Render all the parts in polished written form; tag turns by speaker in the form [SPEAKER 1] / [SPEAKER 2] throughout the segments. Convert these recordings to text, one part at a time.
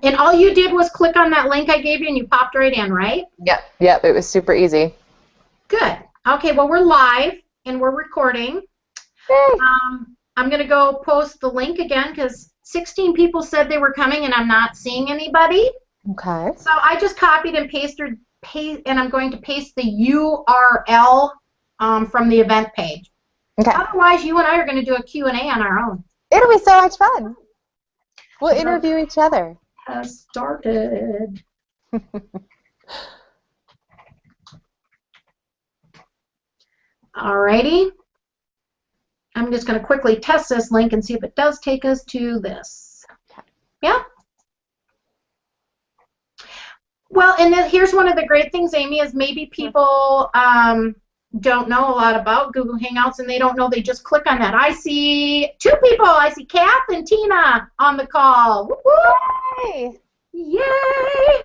[SPEAKER 1] And all you did was click on that link I gave you and you popped right in, right?
[SPEAKER 2] Yep, it was super easy.
[SPEAKER 1] Good. Okay, well, we're live and we're recording. I'm going to go post the link again because 16 people said they were coming and I'm not seeing anybody.
[SPEAKER 2] Okay.
[SPEAKER 1] So I just copied and pasted, and I'm going to paste the URL from the event page.
[SPEAKER 2] Okay.
[SPEAKER 1] Otherwise, you and I are going to do a Q&A on our own.
[SPEAKER 2] It'll be so much fun. We'll interview each other.
[SPEAKER 1] Has started. Alrighty. I'm just going to quickly test this link and see if it does take us to this.
[SPEAKER 2] Okay.
[SPEAKER 1] Yeah? Well, and then here's one of the great things, Amy, is maybe people don't know a lot about Google Hangouts and they don't know, they just click on that. I see 2 people. I see Kath and Tina on the call. Woo-hoo!
[SPEAKER 2] Yay!
[SPEAKER 1] Yay!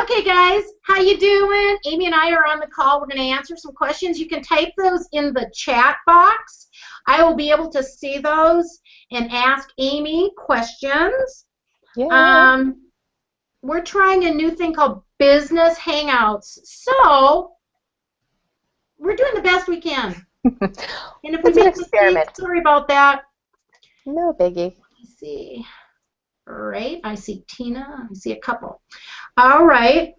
[SPEAKER 1] Okay, guys, how you doing? Amy and I are on the call. We're going to answer some questions. You can type those in the chat box. I will be able to see those and ask Amy questions.
[SPEAKER 2] Yeah.
[SPEAKER 1] We're trying a new thing called Business Hangouts. So we're doing the best we can. And if we make mistakes, sorry about that.
[SPEAKER 2] No biggie.
[SPEAKER 1] Let me see. All right, I see Tina. I see a couple. All right.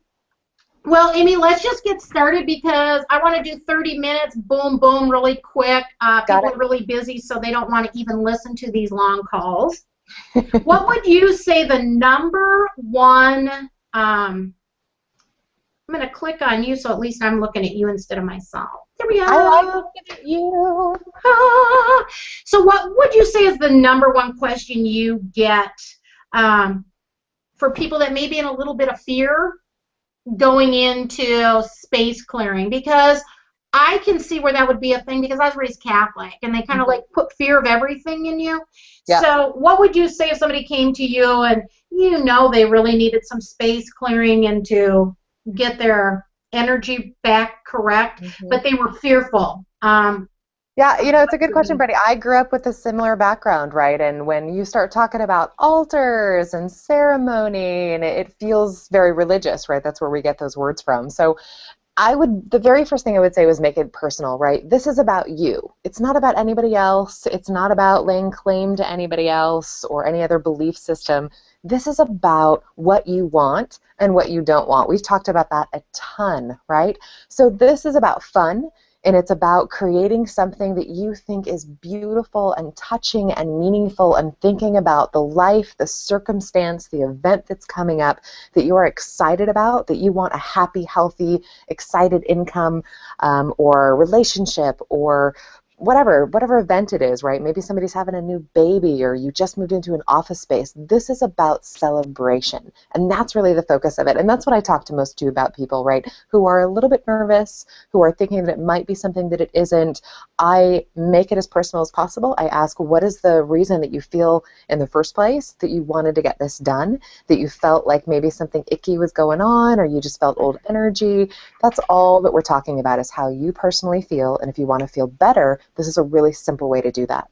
[SPEAKER 1] Well, Amy, let's just get started because I want to do 30 minutes, boom, boom, really quick. People are really busy, so they don't want to even listen to these long calls. What would you say the number one, I'm going to click on you so at least I'm looking at you instead of myself. There we are.
[SPEAKER 2] I like looking at you.
[SPEAKER 1] So what would you say is the number one question you get for people that may be in a little bit of fear going into space clearing? Because I can see where that would be a thing because I was raised Catholic and they kind of like put fear of everything in you. Yeah. So what would you say if somebody came to you and you know they really needed some space clearing and to get their energy back correct, but they were fearful?
[SPEAKER 2] Yeah, you know, it's a good question, Brady. I grew up with a similar background, right? And when you start talking about altars and ceremony, and it feels very religious, right? That's where we get those words from. So the very first thing I would say was make it personal, right? This is about you. It's not about anybody else. It's not about laying claim to anybody else or any other belief system. This is about what you want and what you don't want. We've talked about that a ton, right? So this is about fun. And it's about creating something that you think is beautiful and touching and meaningful and thinking about the life, the circumstance, the event that's coming up that you are excited about, that you want a happy, healthy, excited income or relationship or whatever event it is, right? Maybe somebody's having a new baby or you just moved into an office space. This is about celebration. And that's really the focus of it. And that's what I talk to most to about people, right? Who are a little bit nervous, who are thinking that it might be something that it isn't. I make it as personal as possible. I ask, what is the reason that you feel in the first place that you wanted to get this done, that you felt like maybe something icky was going on or you just felt old energy? That's all that we're talking about is how you personally feel. And if you want to feel better, this is a really simple way to do that.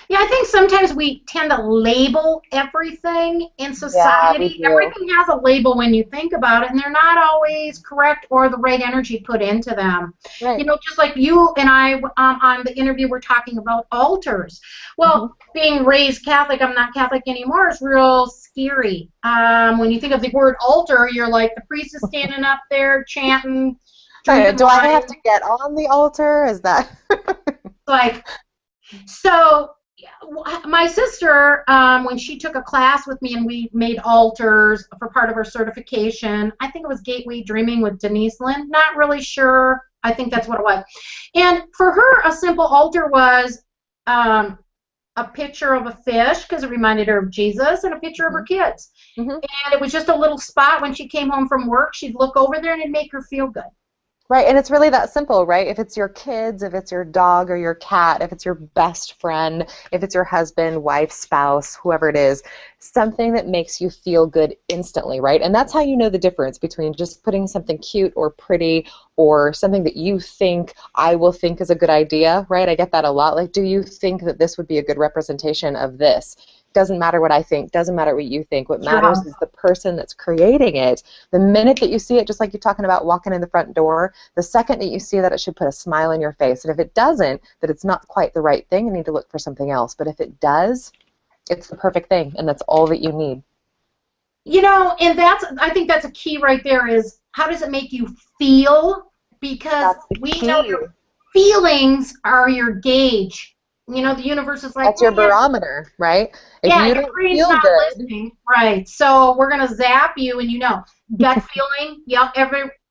[SPEAKER 1] Yeah, I think sometimes we tend to label everything in society. Yeah, everything has a label when you think about it, and they're not always correct or the right energy put into them. Right. You know, just like you and I on the interview were talking about altars. Well, being raised Catholic, I'm not Catholic anymore, is real scary. When you think of the word altar, you're like, the priest is standing up there chanting.
[SPEAKER 2] Do I have to get on the altar? Is that
[SPEAKER 1] like, so my sister, when she took a class with me and we made altars for part of her certification, I think it was Gateway Dreaming with Denise Lynn, not really sure, I think that's what it was. And for her, a simple altar was a picture of a fish because it reminded her of Jesus and a picture of her kids. And it was just a little spot when she came home from work, she'd look over there and it'd make her feel good.
[SPEAKER 2] Right, and it's really that simple, right? If it's your kids, if it's your dog or your cat, if it's your best friend, if it's your husband, wife, spouse, whoever it is, something that makes you feel good instantly, right? And that's how you know the difference between just putting something cute or pretty or something that you think I will think is a good idea, right? I get that a lot. Like, do you think that this would be a good representation of this? Doesn't matter what I think, doesn't matter what you think. What
[SPEAKER 1] Sure.
[SPEAKER 2] matters is the person that's creating it. The minute that you see it, just like you're talking about walking in the front door, the second that you see that, it should put a smile on your face. And if it doesn't, that it's not quite the right thing, you need to look for something else. But if it does, it's the perfect thing, and that's all that you need.
[SPEAKER 1] You know, and I think that's a key right there, is how does it make you feel? Because
[SPEAKER 2] That's the
[SPEAKER 1] we
[SPEAKER 2] key.
[SPEAKER 1] know your feelings are your gauge. You know, the universe is like,
[SPEAKER 2] That's your barometer, right? If
[SPEAKER 1] yeah,
[SPEAKER 2] you
[SPEAKER 1] your
[SPEAKER 2] don't
[SPEAKER 1] brain's
[SPEAKER 2] feel
[SPEAKER 1] not
[SPEAKER 2] good,
[SPEAKER 1] listening, right? So we're gonna zap you, and you know, gut feeling. Yeah,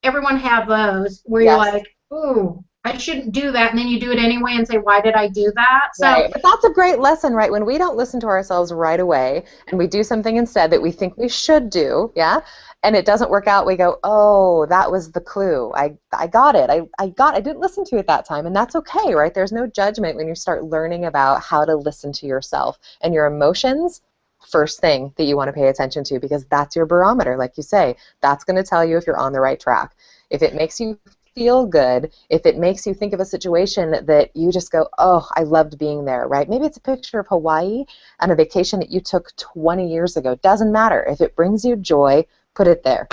[SPEAKER 1] everyone have those where you're
[SPEAKER 2] yes.
[SPEAKER 1] like, ooh, I shouldn't do that, and then you do it anyway and say, why did I do that? So
[SPEAKER 2] Right. But that's a great lesson, right? When we don't listen to ourselves right away and we do something instead that we think we should do, yeah, and it doesn't work out, we go, oh, that was the clue. I got it. I didn't listen to it that time, and that's okay, right? There's no judgment when you start learning about how to listen to yourself and your emotions. First thing that you want to pay attention to, because that's your barometer, like you say. That's going to tell you if you're on the right track. If it makes you feel good, if it makes you think of a situation that you just go, oh, I loved being there, right? Maybe it's a picture of Hawaii on a vacation that you took 20 years ago. Doesn't matter. If it brings you joy, put it there,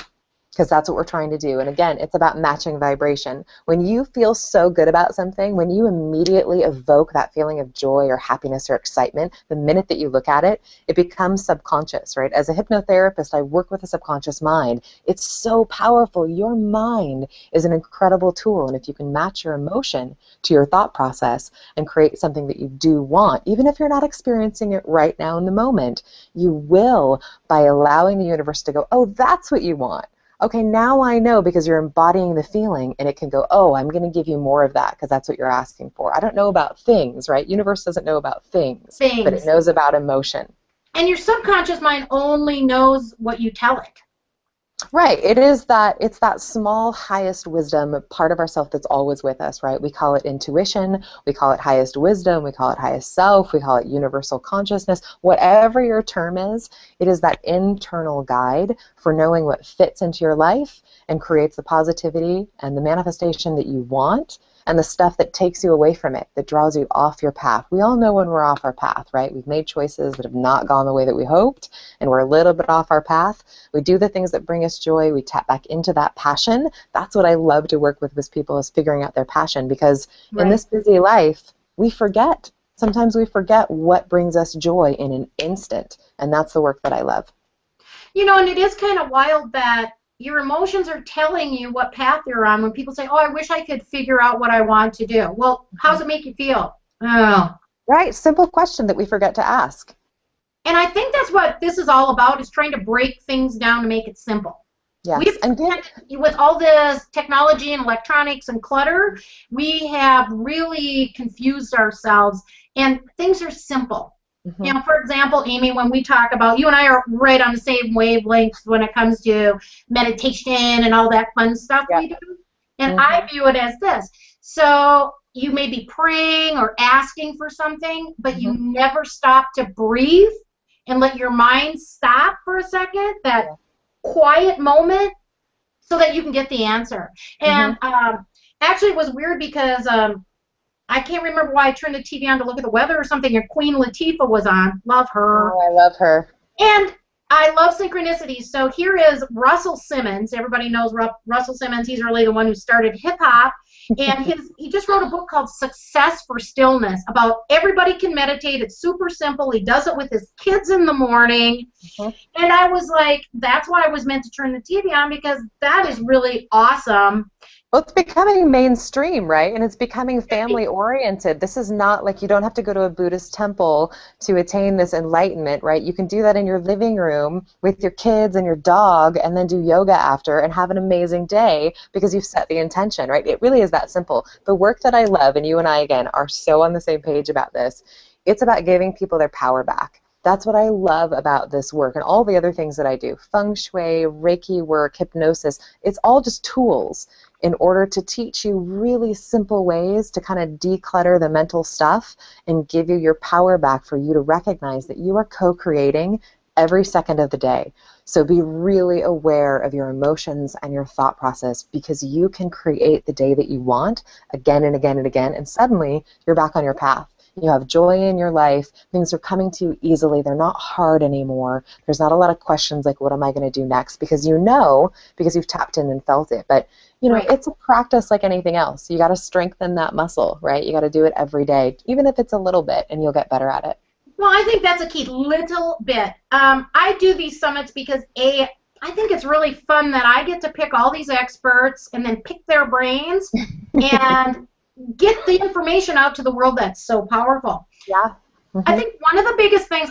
[SPEAKER 2] because that's what we're trying to do. And again, it's about matching vibration. When you feel so good about something, when you immediately evoke that feeling of joy or happiness or excitement, the minute that you look at it, it becomes subconscious, right? As a hypnotherapist, I work with the subconscious mind. It's so powerful. Your mind is an incredible tool. And if you can match your emotion to your thought process and create something that you do want, even if you're not experiencing it right now in the moment, you will, by allowing the universe to go, oh, that's what you want. Okay, now I know, because you're embodying the feeling, and it can go, oh, I'm going to give you more of that because that's what you're asking for. I don't know about things, right? Universe doesn't know about things, but it knows about emotion.
[SPEAKER 1] And your subconscious mind only knows what you tell it.
[SPEAKER 2] Right. It's that small highest wisdom part of ourself that's always with us, right? We call it intuition, we call it highest wisdom, we call it highest self, we call it universal consciousness. Whatever your term is, it is that internal guide for knowing what fits into your life and creates the positivity and the manifestation that you want, and the stuff that takes you away from it, that draws you off your path. We all know when we're off our path, right? We've made choices that have not gone the way that we hoped, and we're a little bit off our path. We do the things that bring us joy. We tap back into that passion. That's what I love to work with people, is figuring out their passion, because in this busy life, we forget. Sometimes we forget what brings us joy in an instant, and that's the work that I love.
[SPEAKER 1] You know, and it is kind of wild that your emotions are telling you what path you're on. When people say, oh, I wish I could figure out what I want to do. Well, how does it make you feel? Oh.
[SPEAKER 2] Right, simple question that we forget to ask.
[SPEAKER 1] And I think that's what this is all about, is trying to break things down to make it simple.
[SPEAKER 2] Yes.
[SPEAKER 1] With all this technology and electronics and clutter, we have really confused ourselves, and things are simple. Mm-hmm. You know, for example, Amy, when we talk about, you and I are right on the same wavelengths when it comes to meditation and all that fun stuff we do. And I view it as this. So you may be praying or asking for something, but you never stop to breathe and let your mind stop for a second, that quiet moment, so that you can get the answer. And actually it was weird because I can't remember why I turned the TV on to look at the weather or something, and Queen Latifah was on. Love her.
[SPEAKER 2] Oh, I love her.
[SPEAKER 1] And I love synchronicities. So here is Russell Simmons. Everybody knows Russell Simmons. He's really the one who started hip-hop. And he just wrote a book called Success for Stillness, about everybody can meditate. It's super simple. He does it with his kids in the morning. And I was like, that's why I was meant to turn the TV on, because that is really awesome.
[SPEAKER 2] Well, it's becoming mainstream, right? And it's becoming family-oriented. This is not like, you don't have to go to a Buddhist temple to attain this enlightenment, right? You can do that in your living room with your kids and your dog, and then do yoga after and have an amazing day because you've set the intention, right? It really is that simple. The work that I love, and you and I, again, are so on the same page about this, it's about giving people their power back. That's what I love about this work and all the other things that I do. Feng Shuii, Reiki work, hypnosis, it's all just tools in order to teach you really simple ways to kind of declutter the mental stuff and give you your power back, for you to recognize that you are co-creating every second of the day. So be really aware of your emotions and your thought process, because you can create the day that you want again and again and again, and suddenly you're back on your path. You have joy in your life. Things are coming to you easily. They're not hard anymore. There's not a lot of questions like, what am I going to do next? Because because you've tapped in and felt it. But,
[SPEAKER 1] Right.
[SPEAKER 2] it's a practice like anything else. You got to strengthen that muscle, right? You got to do it every day, even if it's a little bit, and you'll get better at it.
[SPEAKER 1] Well, I think that's a key, little bit. I do these summits because, I think it's really fun that I get to pick all these experts and then pick their brains and get the information out to the world that's so powerful.
[SPEAKER 2] Yeah. Mm-hmm.
[SPEAKER 1] I think one of the biggest things,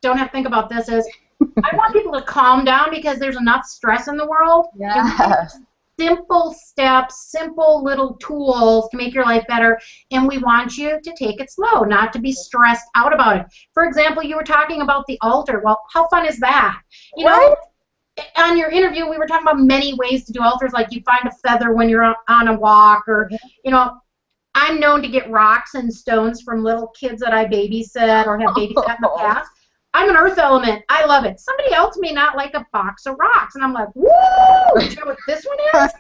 [SPEAKER 1] don't have to think about this, is I want people to calm down because there's enough stress in the world.
[SPEAKER 2] Yes.
[SPEAKER 1] Simple steps, simple little tools to make your life better, and we want you to take it slow, not to be stressed out about it. For example, you were talking about the altar. Well, how fun is that?
[SPEAKER 2] Right?
[SPEAKER 1] On your interview, we were talking about many ways to do altars, like you find a feather when you're on a walk, or, I'm known to get rocks and stones from little kids that I babysit or have babysat in the past. I'm an earth element. I love it. Somebody else may not like a box of rocks. And I'm like, woo! Do you know what this one is?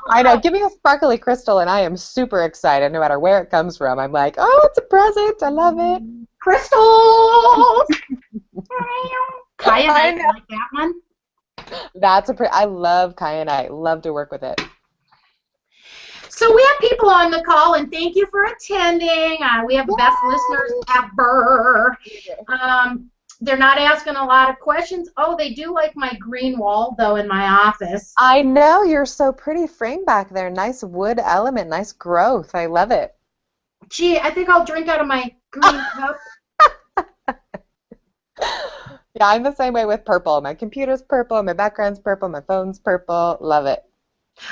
[SPEAKER 2] I know. Give me a sparkly crystal and I am super excited no matter where it comes from. I'm like, oh, it's a present. I love it.
[SPEAKER 1] Crystals! Kyanite, like that one?
[SPEAKER 2] I love kyanite. Love to work with it.
[SPEAKER 1] So we have people on the call, and thank you for attending. We have the best listeners ever. They're not asking a lot of questions. Oh, they do like my green wall, though, in my office.
[SPEAKER 2] I know. You're so pretty framed back there. Nice wood element. Nice growth. I love it.
[SPEAKER 1] Gee, I think I'll drink out of my green cup.
[SPEAKER 2] Yeah, I'm the same way with purple. My computer's purple. My background's purple. My phone's purple. Love it.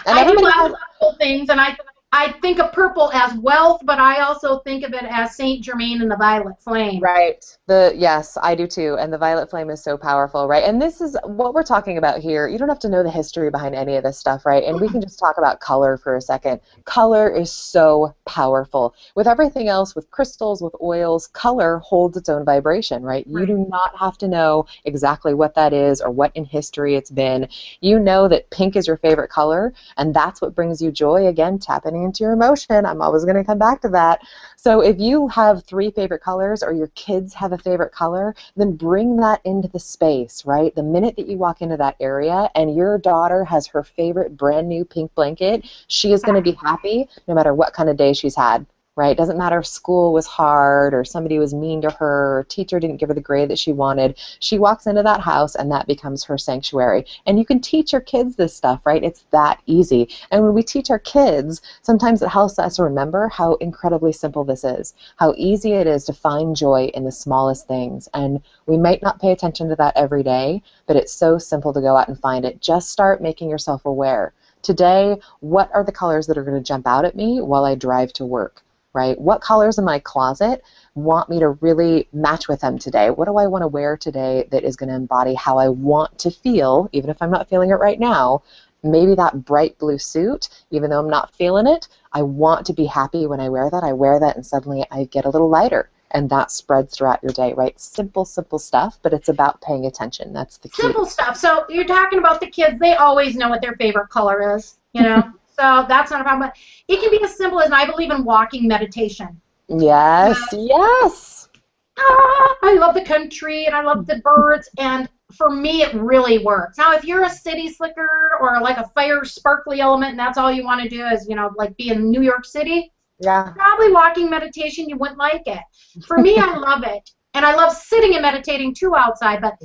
[SPEAKER 2] And
[SPEAKER 1] I do love purple things, and I think of purple as wealth, but I also think of it as Saint Germain and the violet flame.
[SPEAKER 2] Right. Yes, I do too. And the violet flame is so powerful, right? And this is what we're talking about here. You don't have to know the history behind any of this stuff, right? And we can just talk about color for a second. Color is so powerful. With everything else, with crystals, with oils, color holds its own vibration, right? You do not have to know exactly what that is or what in history it's been. You know that pink is your favorite color, and that's what brings you joy. Again, tapping into your emotion. I'm always going to come back to that. So if you have 3 favorite colors or your kids have a favorite color, then bring that into the space, right? The minute that you walk into that area and your daughter has her favorite brand new pink blanket, she is going to be happy no matter what kind of day she's had. Right? Doesn't matter if school was hard or somebody was mean to her or teacher didn't give her the grade that she wanted. She walks into that house and that becomes her sanctuary. And you can teach your kids this stuff, right? It's that easy. And when we teach our kids, sometimes it helps us remember how incredibly simple this is, how easy it is to find joy in the smallest things. And we might not pay attention to that every day, but it's so simple to go out and find it. Just start making yourself aware. Today, what are the colors that are going to jump out at me while I drive to work? Right? What colors in my closet want me to really match with them today? What do I want to wear today that is going to embody how I want to feel, even if I'm not feeling it right now? Maybe that bright blue suit, even though I'm not feeling it, I want to be happy when I wear that. I wear that and suddenly I get a little lighter. And that spreads throughout your day, right? Simple, simple stuff, but it's about paying attention. That's the key.
[SPEAKER 1] Simple stuff. So you're talking about the kids. They always know what their favorite color is, you know? So that's not a problem. But it can be as simple as, I believe in walking meditation.
[SPEAKER 2] Yes, yes.
[SPEAKER 1] I love the country and I love the birds, and for me it really works. Now if you're a city slicker or like a fire sparkly element and that's all you want to do is, like be in New York City, probably walking meditation you wouldn't like it. For me, I love it. And I love sitting and meditating too outside, but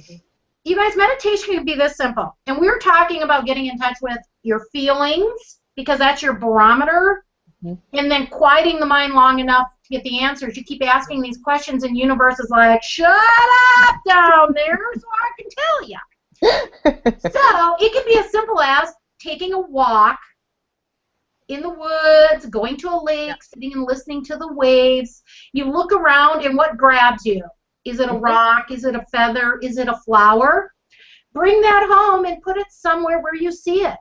[SPEAKER 1] you guys, meditation can be this simple. And we're talking about getting in touch with your feelings, because that's your barometer, and then quieting the mind long enough to get the answers. You keep asking these questions, and universe is like, shut up down there so I can tell you. So it can be as simple as taking a walk in the woods, going to a lake, sitting and listening to the waves. You look around, and what grabs you? Is it a rock? Is it a feather? Is it a flower? Bring that home and put it somewhere where you see it.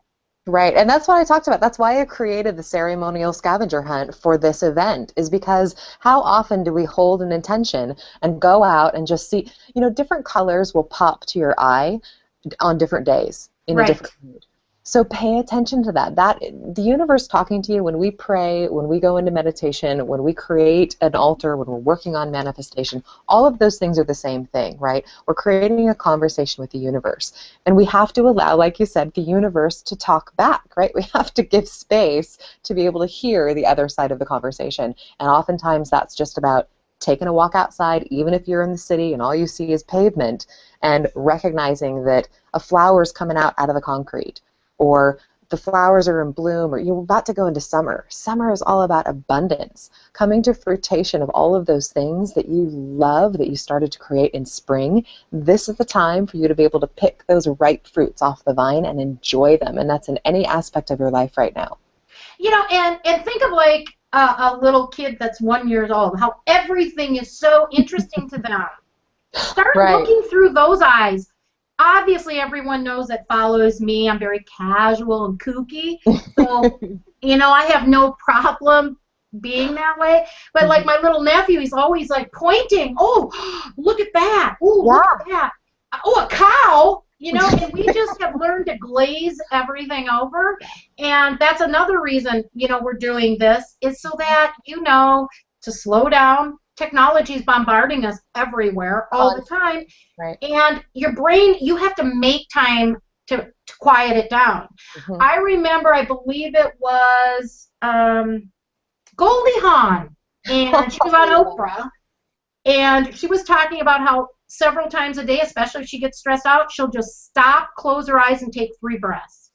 [SPEAKER 2] Right, and that's what I talked about. That's why I created the ceremonial scavenger hunt for this event, is because how often do we hold an intention and go out and just see, different colors will pop to your eye on different days in a different mood. So pay attention to that. The universe talking to you when we pray, when we go into meditation, when we create an altar, when we're working on manifestation, all of those things are the same thing, right? We're creating a conversation with the universe. And we have to allow, like you said, the universe to talk back, right? We have to give space to be able to hear the other side of the conversation. And oftentimes that's just about taking a walk outside, even if you're in the city and all you see is pavement, and recognizing that a flower's coming out of the concrete, or the flowers are in bloom, or you're about to go into summer. Summer is all about abundance, coming to fruition of all of those things that you love, that you started to create in spring. This is the time for you to be able to pick those ripe fruits off the vine and enjoy them, and that's in any aspect of your life right now.
[SPEAKER 1] You know, and think of like a little kid that's 1 year old, how everything is so interesting to them. Start looking through those eyes. Obviously, everyone knows that follows me. I'm very casual and kooky. So, you know, I have no problem being that way. But like my little nephew, he's always like pointing. Oh, look at that. Oh, look at that. Oh, a cow. You know, and we just have learned to glaze everything over. And that's another reason, you know, we're doing this, is so that, you know, to slow down. Technology is bombarding us everywhere all the time.
[SPEAKER 2] Right.
[SPEAKER 1] And your brain, you have to make time to quiet it down. I remember, I believe it was Goldie Hawn, and she was on Oprah, and she was talking about how several times a day, especially if she gets stressed out, she'll just stop, close her eyes, and take 3 breaths.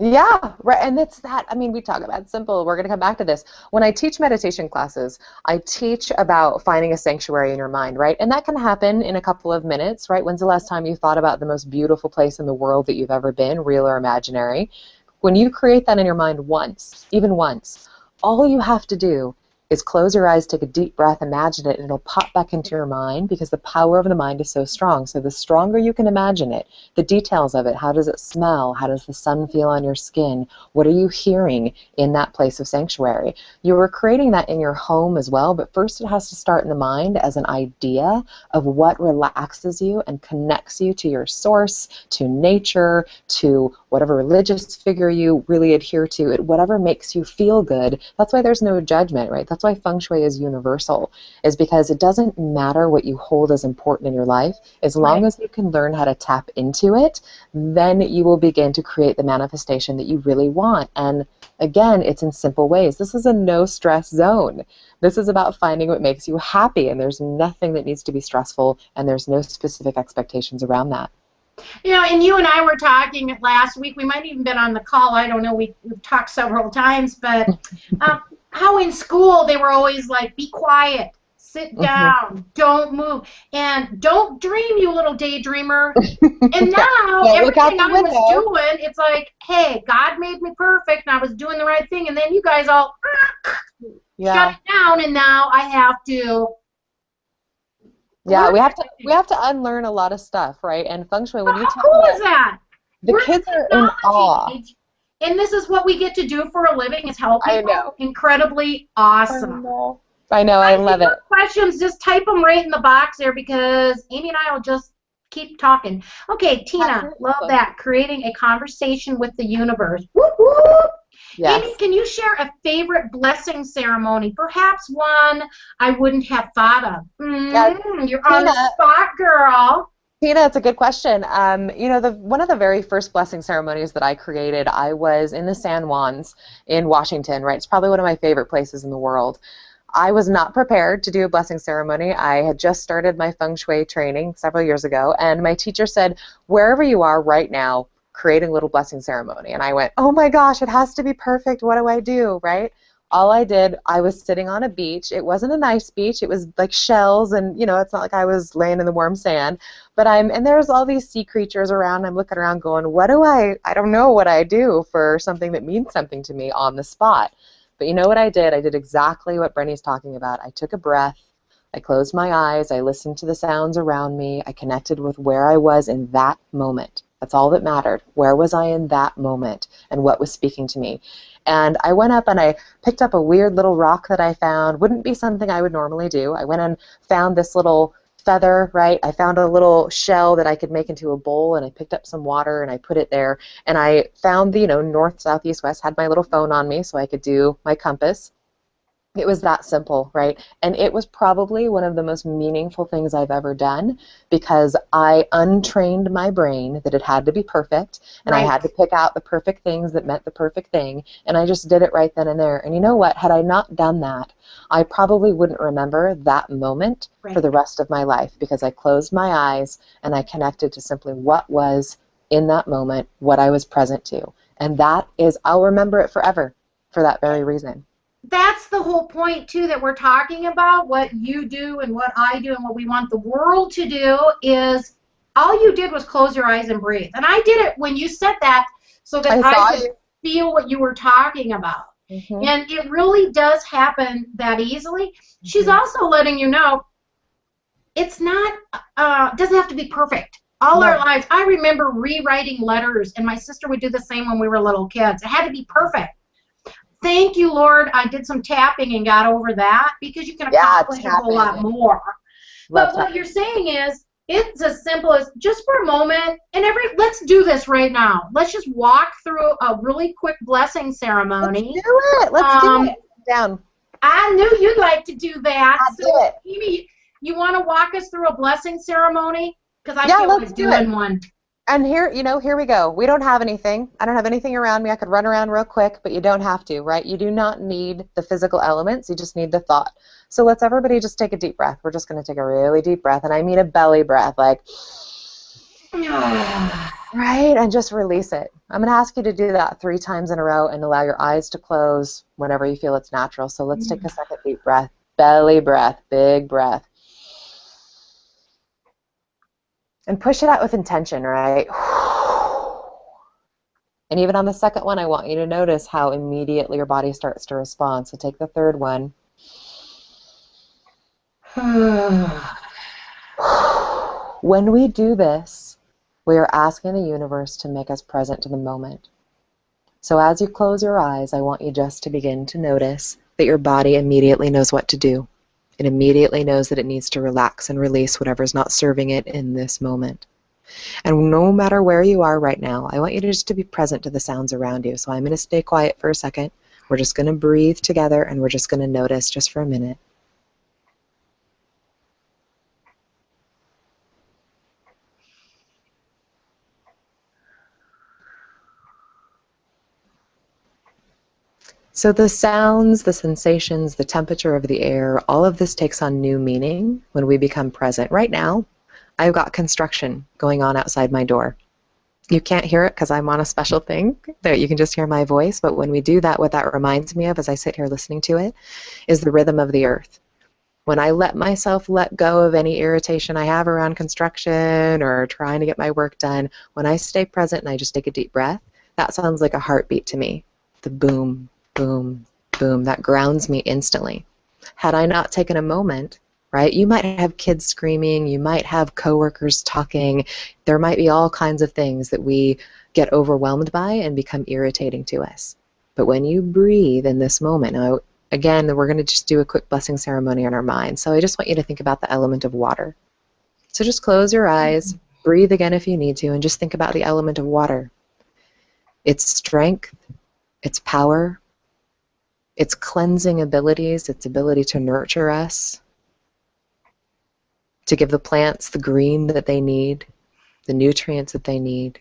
[SPEAKER 2] Yeah, right, and it's that, I mean, we talk about simple, we're going to come back to this. When I teach meditation classes, I teach about finding a sanctuary in your mind, right? And that can happen in a couple of minutes, right? When's the last time you thought about the most beautiful place in the world that you've ever been, real or imaginary? When you create that in your mind once, even once, all you have to do is close your eyes, take a deep breath, imagine it, and it'll pop back into your mind, because the power of the mind is so strong. So the stronger you can imagine it, the details of it, how does it smell, how does the sun feel on your skin, what are you hearing in that place of sanctuary? You are creating that in your home as well, but first it has to start in the mind as an idea of what relaxes you and connects you to your source, to nature, to whatever religious figure you really adhere to, whatever makes you feel good. That's why there's no judgment, right? That's why Feng Shui is universal, is because it doesn't matter what you hold as important in your life. As long as you can learn how to tap into it, then you will begin to create the manifestation that you really want. And again, it's in simple ways. This is a no-stress zone. This is about finding what makes you happy, and there's nothing that needs to be stressful, and there's no specific expectations around that.
[SPEAKER 1] You know, and you and I were talking last week. We might have even been on the call. I don't know. We've talked several times, but how in school they were always like, be quiet, sit down, don't move, and don't dream, you little daydreamer. And now everything I was doing, it's like, hey, God made me perfect, and I was doing the right thing, and then you guys all shut it down, and now I have to.
[SPEAKER 2] Yeah, we have to unlearn a lot of stuff, right? And Feng Shui, when you talk
[SPEAKER 1] how cool is that?
[SPEAKER 2] The kids are in awe.
[SPEAKER 1] And this is what we get to do for a living, is help people. I know. Incredibly awesome.
[SPEAKER 2] I know, I love it.
[SPEAKER 1] Questions, just type them right in the box there, because Amy and I will just keep talking. Okay, Tina, love that. Creating a conversation with the universe. Whoop, whoop. Yes. Amy, can you share a favorite blessing ceremony? Perhaps one I wouldn't have thought of. You're on the spot, girl.
[SPEAKER 2] Tina, it's a good question. You know, one of the very first blessing ceremonies that I created, I was in the San Juans in Washington, right? It's probably one of my favorite places in the world. I was not prepared to do a blessing ceremony. I had just started my Feng Shui training several years ago, and my teacher said, wherever you are right now, creating a little blessing ceremony. And I went, oh my gosh, it has to be perfect. What do I do, right? All I did, I was sitting on a beach. It wasn't a nice beach. It was like shells, and you know, it's not like I was laying in the warm sand. But and there's all these sea creatures around. I'm looking around going, I don't know what I do for something that means something to me on the spot. But you know what I did? I did exactly what Brenny's talking about. I took a breath. I closed my eyes. I listened to the sounds around me. I connected with where I was in that moment. That's all that mattered. Where was I in that moment, and what was speaking to me? And I went up and I picked up a weird little rock that I found. Wouldn't be something I would normally do. I went and found this little feather, right? I found a little shell that I could make into a bowl, and I picked up some water and I put it there, and I found the, north, south, east, west, had my little phone on me so I could do my compass. It was that simple, right? And it was probably one of the most meaningful things I've ever done, because I untrained my brain that it had to be perfect, and I
[SPEAKER 1] Right.
[SPEAKER 2] had to pick out the perfect things that meant the perfect thing, and I just did it right then and there. And you know what? Had I not done that, I probably wouldn't remember that moment for
[SPEAKER 1] Right.
[SPEAKER 2] the rest of my life, because I closed my eyes and I connected to simply what was in that moment, what I was present to. And that is, I'll remember it forever for that very reason.
[SPEAKER 1] That's the whole point too that we're talking about. What you do and what I do and what we want the world to do is all you did was close your eyes and breathe. And I did it when you said that so that
[SPEAKER 2] I
[SPEAKER 1] I
[SPEAKER 2] saw
[SPEAKER 1] could
[SPEAKER 2] you.
[SPEAKER 1] feel what you were talking about.
[SPEAKER 2] Hmm.
[SPEAKER 1] And it really does happen that easily. She's
[SPEAKER 2] Hmm.
[SPEAKER 1] also letting you know it's not doesn't have to be perfect all our
[SPEAKER 2] No.
[SPEAKER 1] lives. I remember rewriting letters, and my sister would do the same when we were little kids. It had to be perfect. Thank you, Lord, I did some tapping and got over that, because you can
[SPEAKER 2] Yeah,
[SPEAKER 1] accomplish a whole lot
[SPEAKER 2] tapping.
[SPEAKER 1] more.
[SPEAKER 2] Love
[SPEAKER 1] But what you're
[SPEAKER 2] tapping.
[SPEAKER 1] saying is it's as simple as just for a moment, and let's do this right now. Let's just walk through a really quick blessing
[SPEAKER 2] Let's do
[SPEAKER 1] ceremony.
[SPEAKER 2] it. Let's do
[SPEAKER 1] um,
[SPEAKER 2] it. Down.
[SPEAKER 1] I knew you'd like to do that.
[SPEAKER 2] I do
[SPEAKER 1] So,
[SPEAKER 2] it.
[SPEAKER 1] Amy, you want to walk us through a blessing ceremony? Because I
[SPEAKER 2] Yeah,
[SPEAKER 1] feel
[SPEAKER 2] let's
[SPEAKER 1] like
[SPEAKER 2] do it.
[SPEAKER 1] doing one.
[SPEAKER 2] And here, here we go. We don't have anything. I don't have anything around me. I could run around real quick, but you don't have to, right? You do not need the physical elements. You just need the thought. So let's everybody just take a deep breath. We're just going to take a really deep breath, and I mean a belly breath, like, right, and just release it. I'm going to ask you to do that 3 times in a row and allow your eyes to close whenever you feel it's natural. So let's take a second deep breath. Belly breath, big breath. And push it out with intention, right? And even on the second one, I want you to notice how immediately your body starts to respond. So take the third one. When we do this, we are asking the universe to make us present to the moment. So as you close your eyes, I want you just to begin to notice that your body immediately knows what to do. It immediately knows that it needs to relax and release whatever's not serving it in this moment. And no matter where you are right now, I want you to just to be present to the sounds around you. So I'm going to stay quiet for a second. We're just going to breathe together, and we're just going to notice just for a minute. So the sounds, the sensations, the temperature of the air, all of this takes on new meaning when we become present. Right now, I've got construction going on outside my door. You can't hear it because I'm on a special thing that you can just hear my voice, but when we do that, what that reminds me of as I sit here listening to it is the rhythm of the earth. When I let myself let go of any irritation I have around construction or trying to get my work done, when I stay present and I just take a deep breath, that sounds like a heartbeat to me. The boom, boom, boom, that grounds me instantly. Had I not taken a moment, right, you might have kids screaming, you might have coworkers talking, there might be all kinds of things that we get overwhelmed by and become irritating to us. But when you breathe in this moment, now, again, we're going to just do a quick blessing ceremony on our mind. So I just want you to think about the element of water. So just close your eyes, breathe again if you need to, and just think about the element of water. Its strength, its power, its cleansing abilities, its ability to nurture us, to give the plants the green that they need, the nutrients that they need.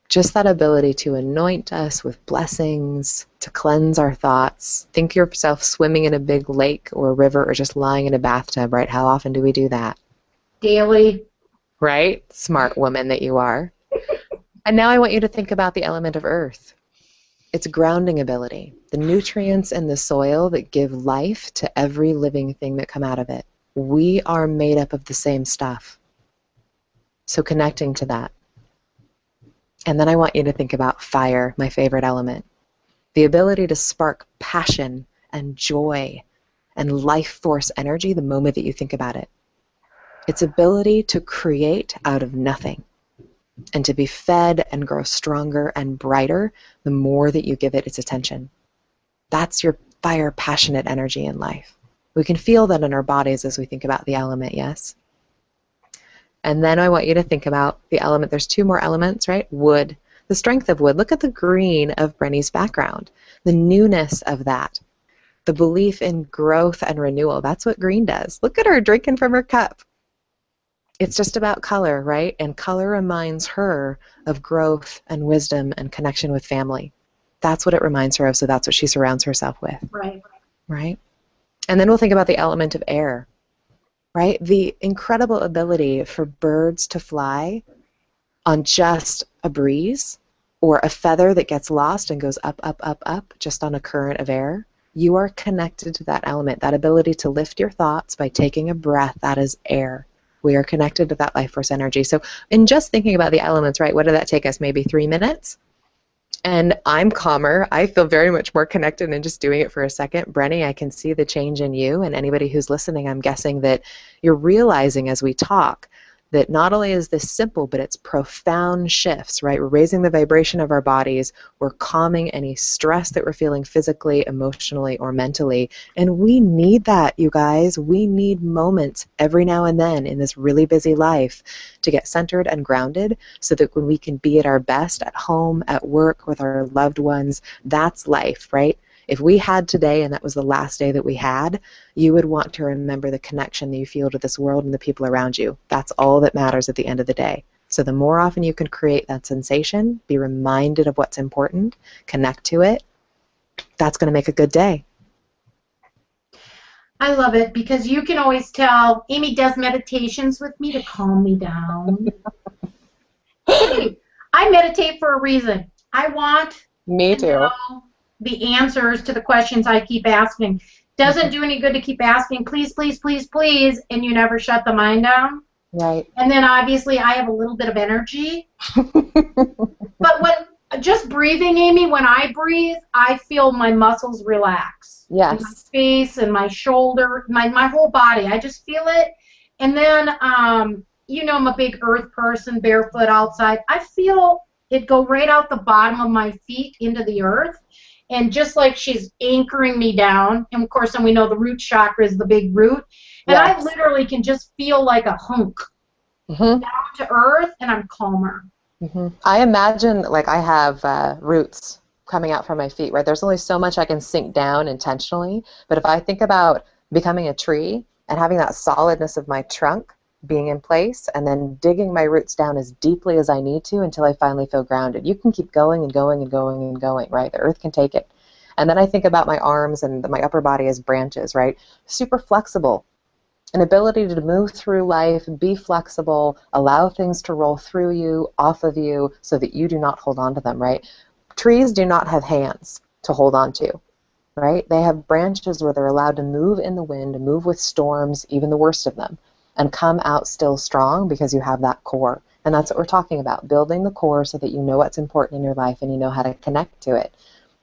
[SPEAKER 2] Just that ability to anoint us with blessings, to cleanse our thoughts. Think yourself swimming in a big lake or a river or just lying in a bathtub, right? How often do we do that?
[SPEAKER 1] Daily.
[SPEAKER 2] Right? Smart woman that you are. And now I want you to think about the element of earth. Its grounding ability, the nutrients in the soil that give life to every living thing that come out of it. We are made up of the same stuff. So connecting to that. And then I want you to think about fire, my favorite element. The ability to spark passion and joy and life force energy the moment that you think about it. Its ability to create out of nothing and to be fed and grow stronger and brighter the more that you give it its attention. That's your fire, passionate energy in life. We can feel that in our bodies as we think about the element, yes? And then I want you to think about the element. There's two more elements, right? Wood. The strength of wood. Look at the green of Brenny's background. The newness of that. The belief in growth and renewal. That's what green does. Look at her drinking from her cup. It's just about color, right? And color reminds her of growth and wisdom and connection with family. That's what it reminds her of, so that's what she surrounds herself with.
[SPEAKER 1] Right.
[SPEAKER 2] Right? And then we'll think about the element of air, right? The incredible ability for birds to fly on just a breeze or a feather that gets lost and goes up, up, up, up just on a current of air. You are connected to that element, that ability to lift your thoughts by taking a breath. That is air. We are connected to that life force energy. So in just thinking about the elements, right, what did that take us? Maybe 3 minutes? And I'm calmer. I feel very much more connected in just doing it for a second. Brenny, I can see the change in you. And anybody who's listening, I'm guessing that you're realizing as we talk that not only is this simple, but it's profound shifts, right? We're raising the vibration of our bodies. We're calming any stress that we're feeling physically, emotionally, or mentally. And we need that, you guys. We need moments every now and then in this really busy life to get centered and grounded so that when we can be at our best at home, at work, with our loved ones, that's life, right? If we had today and that was the last day that we had, you would want to remember the connection that you feel to this world and the people around you. That's all that matters at the end of the day. So the more often you can create that sensation, be reminded of what's important, connect to it, that's going to make a good day.
[SPEAKER 1] I love it because you can always tell Aymey does meditations with me to calm me down. Hey, I meditate for a reason. I want
[SPEAKER 2] Me
[SPEAKER 1] to
[SPEAKER 2] too.
[SPEAKER 1] know the answers to the questions I keep asking. Doesn't do any good to keep asking, please, please, please, please, and you never shut the mind down.
[SPEAKER 2] Right.
[SPEAKER 1] And then obviously I have a little bit of energy. But when just breathing, Aymey, when I breathe, I feel my muscles relax.
[SPEAKER 2] Yes.
[SPEAKER 1] In my face and my shoulder, my whole body. I just feel it. And then, you know, I'm a big earth person, barefoot outside. I feel it go right out the bottom of my feet into the earth. And just like she's anchoring me down, and of course, then we know the root chakra is the big root, and
[SPEAKER 2] Yes.
[SPEAKER 1] I literally can just feel like a hunk down to earth, and I'm calmer.
[SPEAKER 2] I imagine, like, I have roots coming out from my feet, right? There's only so much I can sink down intentionally, but if I think about becoming a tree and having that solidness of my trunk being in place and then digging my roots down as deeply as I need to until I finally feel grounded. You can keep going and going and going and going, right? The earth can take it. And then I think about my arms and my upper body as branches, right? Super flexible. An ability to move through life, be flexible, allow things to roll through you, off of you, so that you do not hold on to them, right? Trees do not have hands to hold on to, right? They have branches where they're allowed to move in the wind, move with storms, even the worst of them, and come out still strong because you have that core. And that's what we're talking about, building the core so that you know what's important in your life and you know how to connect to it.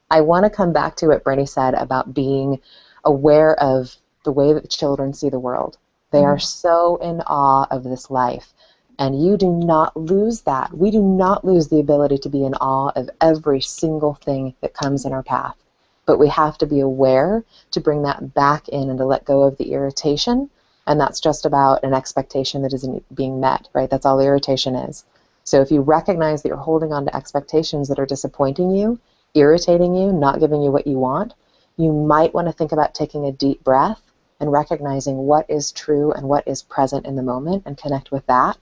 [SPEAKER 2] I want to come back to what Brenny said about being aware of the way that children see the world. They are so in awe of this life. And you do not lose that. We do not lose the ability to be in awe of every single thing that comes in our path. But we have to be aware to bring that back in and to let go of the irritation. And that's just about an expectation that isn't being met, right? That's all irritation is. So if you recognize that you're holding on to expectations that are disappointing you, irritating you, not giving you what you want, you might want to think about taking a deep breath and recognizing what is true and what is present in the moment and connect with that.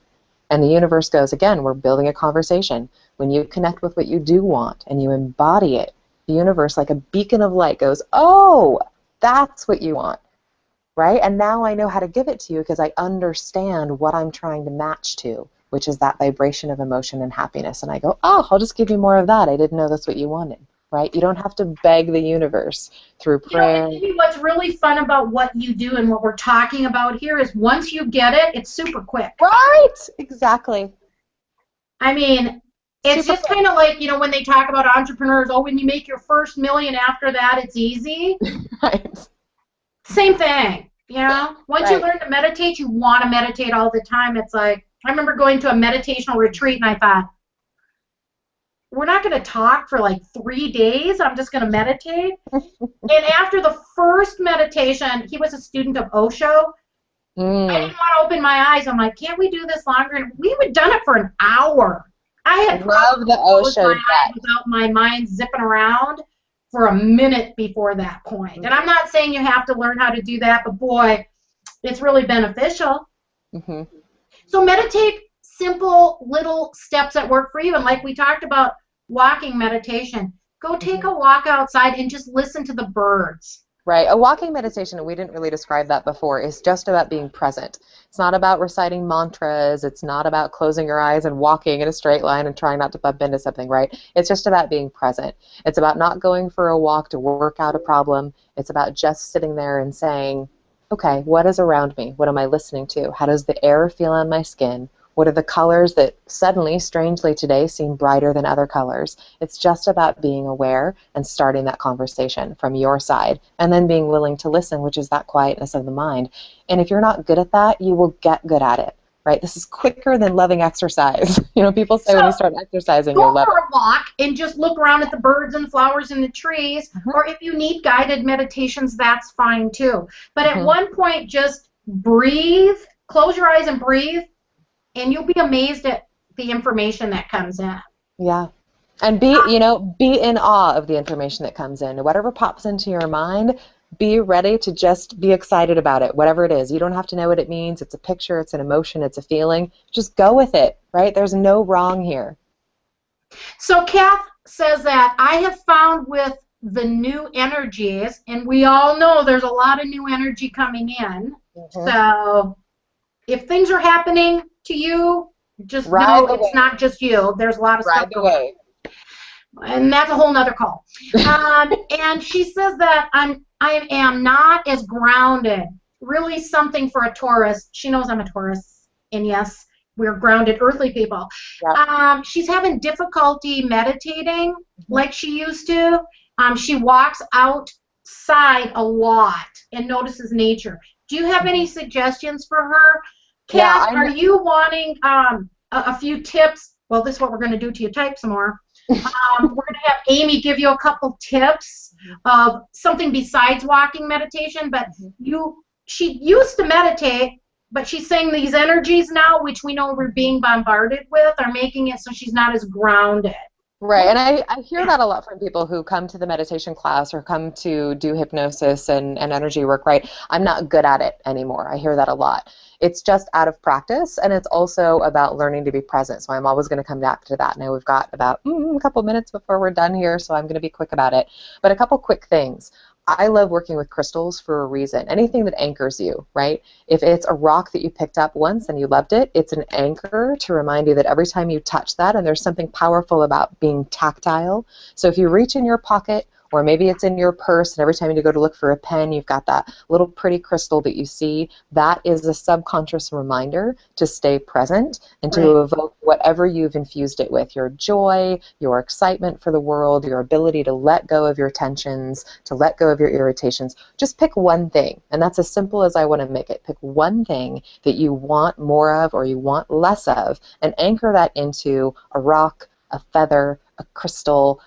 [SPEAKER 2] And the universe goes, again, we're building a conversation. When you connect with what you do want and you embody it, the universe, like a beacon of light, goes, oh, that's what you want. Right? And now I know how to give it to you because I understand what I'm trying to match to, which is that vibration of emotion and happiness. And I go, oh, I'll just give you more of that. I didn't know that's what you wanted. Right? You don't have to beg the universe through prayer.
[SPEAKER 1] You know, maybe what's really fun about what you do and what we're talking about here is once you get it, it's super quick.
[SPEAKER 2] Right? Exactly.
[SPEAKER 1] I mean, it's just kind of like, you know, when they talk about entrepreneurs, oh, when you make your first million, after that, it's easy.
[SPEAKER 2] Right.
[SPEAKER 1] Same thing, you know? Once you learn to meditate, you want to meditate all the time. It's like, I remember going to a meditational retreat and I thought, we're not going to talk for like 3 days. I'm just going to meditate. And after the first meditation, he was a student of Osho. I didn't want to open my eyes. I'm like, can't we do this longer? And we would done it for an hour. I had
[SPEAKER 2] Love
[SPEAKER 1] probably
[SPEAKER 2] the
[SPEAKER 1] closed my
[SPEAKER 2] Osho
[SPEAKER 1] eyes
[SPEAKER 2] breath.
[SPEAKER 1] without my mind zipping around for a minute before that point. And I'm not saying you have to learn how to do that, but boy, it's really beneficial.
[SPEAKER 2] Mm-hmm.
[SPEAKER 1] So meditate simple little steps that work for you. And like we talked about walking meditation, go take a walk outside and just listen to the birds.
[SPEAKER 2] Right. A walking meditation, and we didn't really describe that before, is just about being present. It's not about reciting mantras. It's not about closing your eyes and walking in a straight line and trying not to bump into something, right? It's just about being present. It's about not going for a walk to work out a problem. It's about just sitting there and saying, okay, what is around me? What am I listening to? How does the air feel on my skin? What are the colors that suddenly, strangely today, seem brighter than other colors? It's just about being aware and starting that conversation from your side, and then being willing to listen, which is that quietness of the mind. And if you're not good at that, you will get good at it, right? This is quicker than loving exercise. You know, people say when you
[SPEAKER 1] So
[SPEAKER 2] start exercising,
[SPEAKER 1] go
[SPEAKER 2] you'll love
[SPEAKER 1] for
[SPEAKER 2] it.
[SPEAKER 1] a walk and just look around at the birds and flowers and the trees. Or if you need guided meditations, that's fine too. But at one point, just breathe, close your eyes and breathe, and you'll be amazed at the information that comes in.
[SPEAKER 2] Yeah. And be in awe of the information that comes in. Whatever pops into your mind, be ready to just be excited about it, whatever it is. You don't have to know what it means. It's a picture, it's an emotion, it's a feeling. Just go with it, right? There's no wrong here.
[SPEAKER 1] So Kath says that I have found with the new energies, and we all know there's a lot of new energy coming in. So if things are happening to you, just know it's not just you. There's a lot of stuff going on. And that's a whole nother call. And she says that I am not as grounded. Really something for a Taurus. She knows I'm a Taurus. And yes, we're grounded earthly people. Yep. She's having difficulty meditating like she used to. She walks outside a lot and notices nature. Do you have any suggestions for her? Kat, are you wanting a few tips? Well, this is what we're going to do to you. Type some more. We're going to have Aymey give you a couple tips of something besides walking meditation. But she used to meditate, but she's saying these energies now, which we know we're being bombarded with, are making it so she's not as grounded.
[SPEAKER 2] Right, and I hear that a lot from people who come to the meditation class or come to do hypnosis and energy work, right? I'm not good at it anymore. I hear that a lot. It's just out of practice, and it's also about learning to be present, so I'm always going to come back to that. Now we've got about a couple minutes before we're done here, so I'm going to be quick about it. But a couple quick things. I love working with crystals for a reason. Anything that anchors you, right? If it's a rock that you picked up once and you loved it, it's an anchor to remind you that every time you touch that, and there's something powerful about being tactile. So if you reach in your pocket, or maybe it's in your purse, and every time you go to look for a pen, you've got that little pretty crystal that you see, that is a subconscious reminder to stay present and to evoke whatever you've infused it with, your joy, your excitement for the world, your ability to let go of your tensions, to let go of your irritations. Just pick one thing, and that's as simple as I want to make it. Pick one thing that you want more of or you want less of, and anchor that into a rock, a feather, a crystal,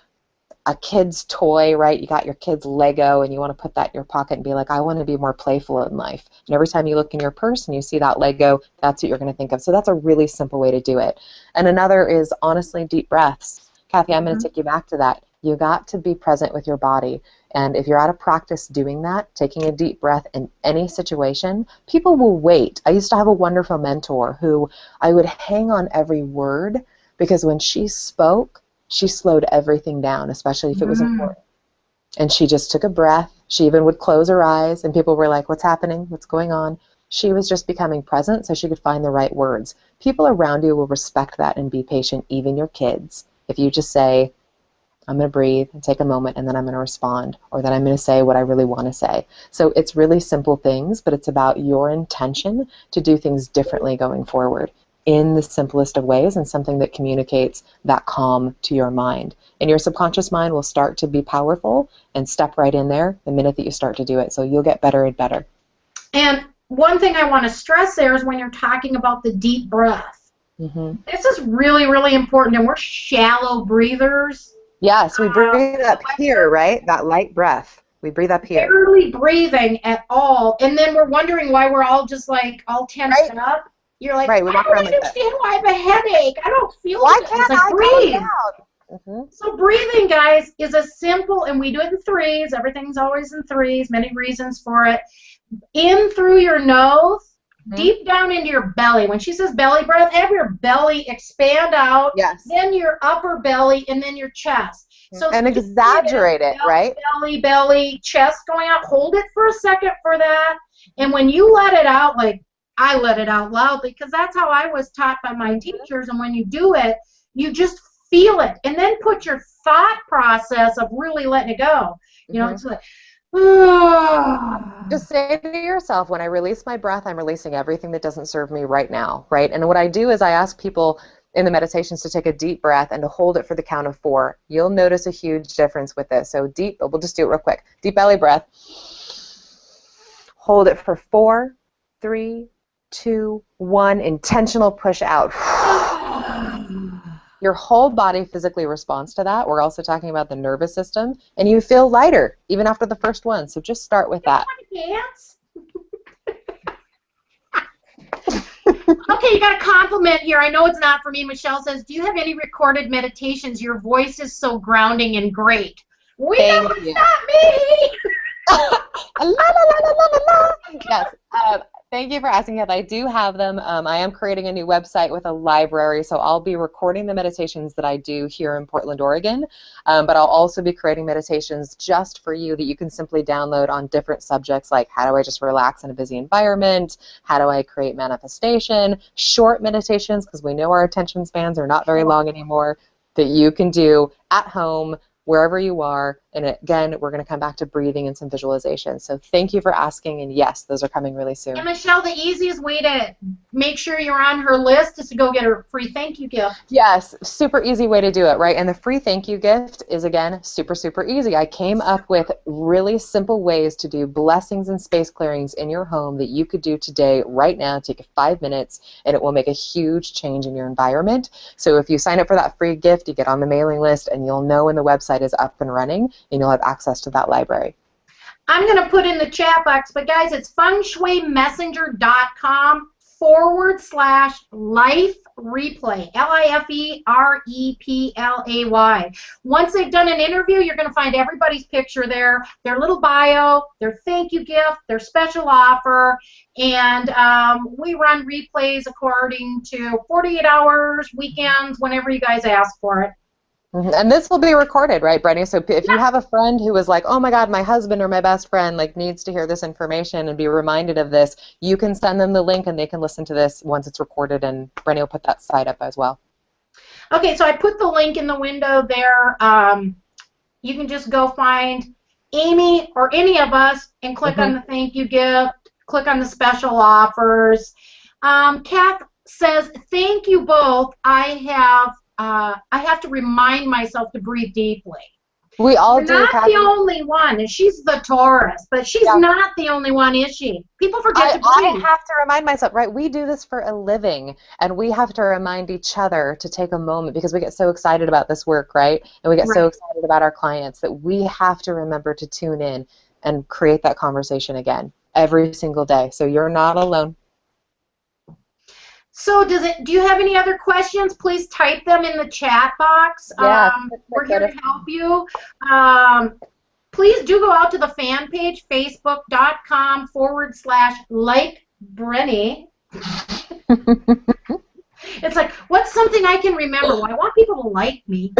[SPEAKER 2] a kid's toy, right? You got your kid's Lego and you want to put that in your pocket and be like, I want to be more playful in life. And every time you look in your purse and you see that Lego, that's what you're going to think of. So that's a really simple way to do it. And another is, honestly, deep breaths. Kathy, I'm going to take you back to that. You got to be present with your body. And if you're out of practice doing that, taking a deep breath in any situation, people will wait. I used to have a wonderful mentor who I would hang on every word, because when she spoke, she slowed everything down, especially if it was important. And she just took a breath. She even would close her eyes, and people were like, what's happening? What's going on? She was just becoming present so she could find the right words. People around you will respect that and be patient, even your kids. If you just say, I'm going to breathe and take a moment, and then I'm going to respond, or then I'm going to say what I really want to say. So it's really simple things, but it's about your intention to do things differently going forward, in the simplest of ways, and something that communicates that calm to your mind. And your subconscious mind will start to be powerful and step right in there the minute that you start to do it. So you'll get better and better. And
[SPEAKER 1] one thing I want to stress there is when you're talking about the deep breath. This is really, really important, and we're shallow breathers.
[SPEAKER 2] Yes, we breathe up here, right? That light breath. We breathe up here.
[SPEAKER 1] Barely breathing at all. And then we're wondering why we're all just like all tensed up. You're like,
[SPEAKER 2] right, we
[SPEAKER 1] I
[SPEAKER 2] walk
[SPEAKER 1] don't
[SPEAKER 2] around like that.
[SPEAKER 1] understand why I have a headache. I don't feel
[SPEAKER 2] Why
[SPEAKER 1] good.
[SPEAKER 2] can't
[SPEAKER 1] It's like,
[SPEAKER 2] I
[SPEAKER 1] breathe.
[SPEAKER 2] calm down? Mm-hmm.
[SPEAKER 1] So breathing, guys, is a simple, and we do it in threes. Everything's always in threes. Many reasons for it. In through your nose, deep down into your belly. When she says belly breath, have your belly expand out.
[SPEAKER 2] Yes.
[SPEAKER 1] Then your upper belly, and then your chest. So
[SPEAKER 2] and exaggerate it, right?
[SPEAKER 1] Belly, chest going out. Hold it for a second for that. And when you let it out, like I let it out loudly, because that's how I was taught by my teachers. And when you do it, you just feel it. And then put your thought process of really letting it go. You know, it's like,
[SPEAKER 2] just say to yourself, when I release my breath, I'm releasing everything that doesn't serve me right now, right? And what I do is I ask people in the meditations to take a deep breath and to hold it for the count of 4. You'll notice a huge difference with this. So deep, we'll just do it real quick. Deep belly breath. Hold it for 4, 3, 2, 1. Intentional push out. Your whole body physically responds to that. We're also talking about the nervous system, and you feel lighter even after the first one. So just start with that.
[SPEAKER 1] Okay, you got a compliment here. I know it's not for me. Michelle says, do you have any recorded meditations? Your voice is so grounding and great. We know it's not me.
[SPEAKER 2] La, la, la, la, la, la. Yes. Thank you for asking that. I do have them. I am creating a new website with a library, so I'll be recording the meditations that I do here in Portland, Oregon, but I'll also be creating meditations just for you that you can simply download on different subjects, like how do I just relax in a busy environment, how do I create manifestation, short meditations, because we know our attention spans are not very long anymore, that you can do at home, wherever you are. And again, we're going to come back to breathing and some visualization. So thank you for asking, and yes, those are coming really soon.
[SPEAKER 1] And Michelle, the easiest way to make sure you're on her list is to go get her free thank you gift.
[SPEAKER 2] Yes, super easy way to do it, right? And the free thank you gift is, again, super, super easy. I came up with really simple ways to do blessings and space clearings in your home that you could do today, right now. Take 5 minutes, and it will make a huge change in your environment. So if you sign up for that free gift, you get on the mailing list, and you'll know when the website is up and running, and you'll have access to that library.
[SPEAKER 1] I'm going to put in the chat box, but guys, it's fengshuimessenger.com/life replay, LIFEREPLAY. Once they've done an interview, you're going to find everybody's picture there, their little bio, their thank you gift, their special offer, and we run replays according to 48 hours, weekends, whenever you guys ask for it.
[SPEAKER 2] And this will be recorded, right, Brenny? So if you have a friend who is like, oh my God, my husband or my best friend like needs to hear this information and be reminded of this, you can send them the link and they can listen to this once it's recorded, and Brenny will put that site up as well.
[SPEAKER 1] Okay, so I put the link in the window there. You can just go find Aymey or any of us and click on the thank you gift, click on the special offers. Kath says, thank you both. I have to remind myself to breathe deeply.
[SPEAKER 2] We all do.
[SPEAKER 1] Not the only one, and she's the Taurus, but she's not the only one, is she? People forget to breathe.
[SPEAKER 2] I have to remind myself, right? We do this for a living, and we have to remind each other to take a moment because we get so excited about this work, right? And we get so excited about our clients that we have to remember to tune in and create that conversation again every single day. So you're not alone.
[SPEAKER 1] So do you have any other questions? Please type them in the chat box.
[SPEAKER 2] Yeah,
[SPEAKER 1] we're here to help you. Please do go out to the fan page, facebook.com/like-Brenny. It's like, what's something I can remember? Well, I want people to like me.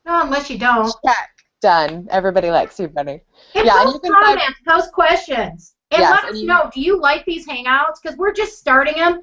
[SPEAKER 1] No, unless you don't.
[SPEAKER 2] Check. Done. Everybody likes you, Brenny.
[SPEAKER 1] And post comments, post questions. And let us know, do you like these Hangouts? Because we're just starting them.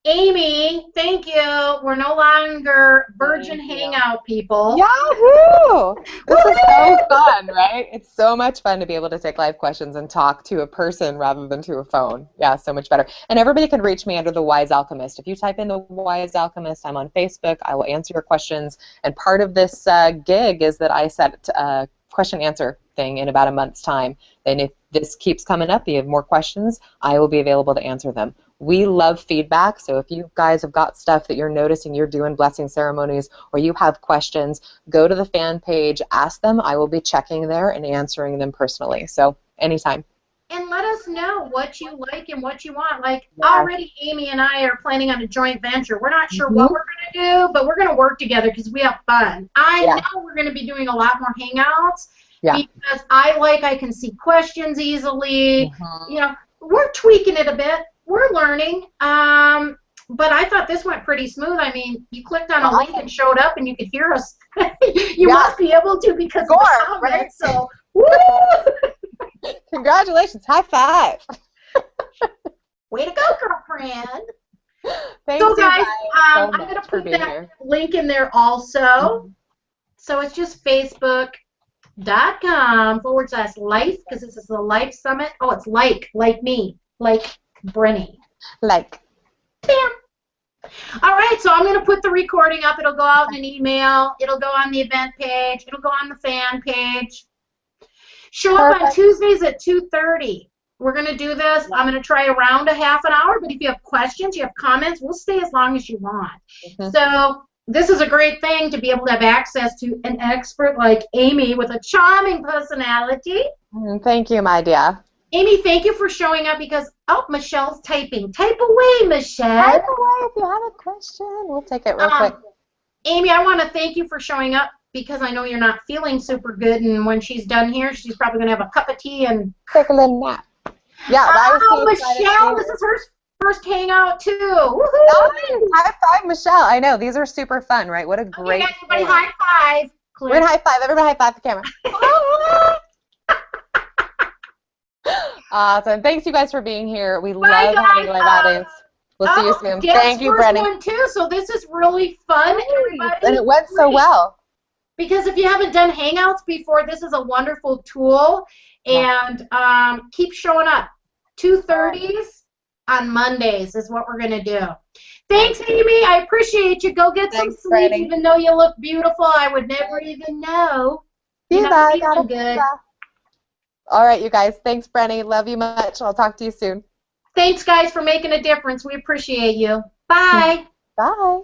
[SPEAKER 1] Aymey, thank you. We're no longer Virgin Hangout people.
[SPEAKER 2] Yahoo! This is so fun, right? It's so much fun to be able to take live questions and talk to a person rather than to a phone. Yeah, so much better. And everybody can reach me under The Wise Alchemist. If you type in The Wise Alchemist, I'm on Facebook. I will answer your questions. And part of this gig is that I set a question-answer thing in about a month's time. And if this keeps coming up, you have more questions, I will be available to answer them. We love feedback, so if you guys have got stuff that you're noticing you're doing blessing ceremonies or you have questions, go to the fan page, ask them. I will be checking there and answering them personally. So anytime.
[SPEAKER 1] And let us know what you like and what you want. Like, already Aymey and I are planning on a joint venture. We're not sure what we're going to do, but we're going to work together because we have fun. I know we're going to be doing a lot more hangouts because I can see questions easily. You know, we're tweaking it a bit. We're learning. But I thought this went pretty smooth. I mean, you clicked on a link and showed up and you could hear us. You must be able to because of the comments. Right? So, woo!
[SPEAKER 2] Congratulations. High five.
[SPEAKER 1] Way to go, girlfriend.
[SPEAKER 2] Thanks,
[SPEAKER 1] so, guys,
[SPEAKER 2] I'm
[SPEAKER 1] going to put that link in there also. So it's just facebook.com/life, because this is the Life Summit. Oh, it's like me, like Brenny.
[SPEAKER 2] Like.
[SPEAKER 1] Bam. All right, so I'm going to put the recording up. It'll go out in an email. It'll go on the event page. It'll go on the fan page. Show up on Tuesdays at 2:30. We're going to do this. I'm going to try around a half an hour, but if you have questions, you have comments, we'll stay as long as you want. So this is a great thing to be able to have access to an expert like Aymey with a charming personality.
[SPEAKER 2] Thank you, my dear.
[SPEAKER 1] Aymey, thank you for showing up because, Michelle's typing. Type away, Michelle.
[SPEAKER 2] Type away if you have a question. We'll take it real quick.
[SPEAKER 1] Aymey, I want to thank you for showing up because I know you're not feeling super good, and when she's done here, she's probably going to have a cup of tea and
[SPEAKER 2] take a little nap. Yeah,
[SPEAKER 1] Michelle, this is her first hangout too.
[SPEAKER 2] Woohoo! High five, Michelle. I know, these are super fun, right? What a great
[SPEAKER 1] everybody high five.
[SPEAKER 2] We're going to high five. Everybody high five the camera. Awesome. Thanks, you guys, for being here. We love having a live audience. We'll see you soon. Thank you, Brenny.
[SPEAKER 1] One too, so this is really fun, everybody.
[SPEAKER 2] And it went so well.
[SPEAKER 1] Because if you haven't done Hangouts before, this is a wonderful tool. And keep showing up. 2:30s on Mondays is what we're going to do. Thanks, Aymey. I appreciate you. Go get some sleep, even though you look beautiful. I would never even know. You're not feeling good.
[SPEAKER 2] All right, you guys. Thanks, Brenny. Love you much. I'll talk to you soon.
[SPEAKER 1] Thanks, guys, for making a difference. We appreciate you. Bye.
[SPEAKER 2] Bye.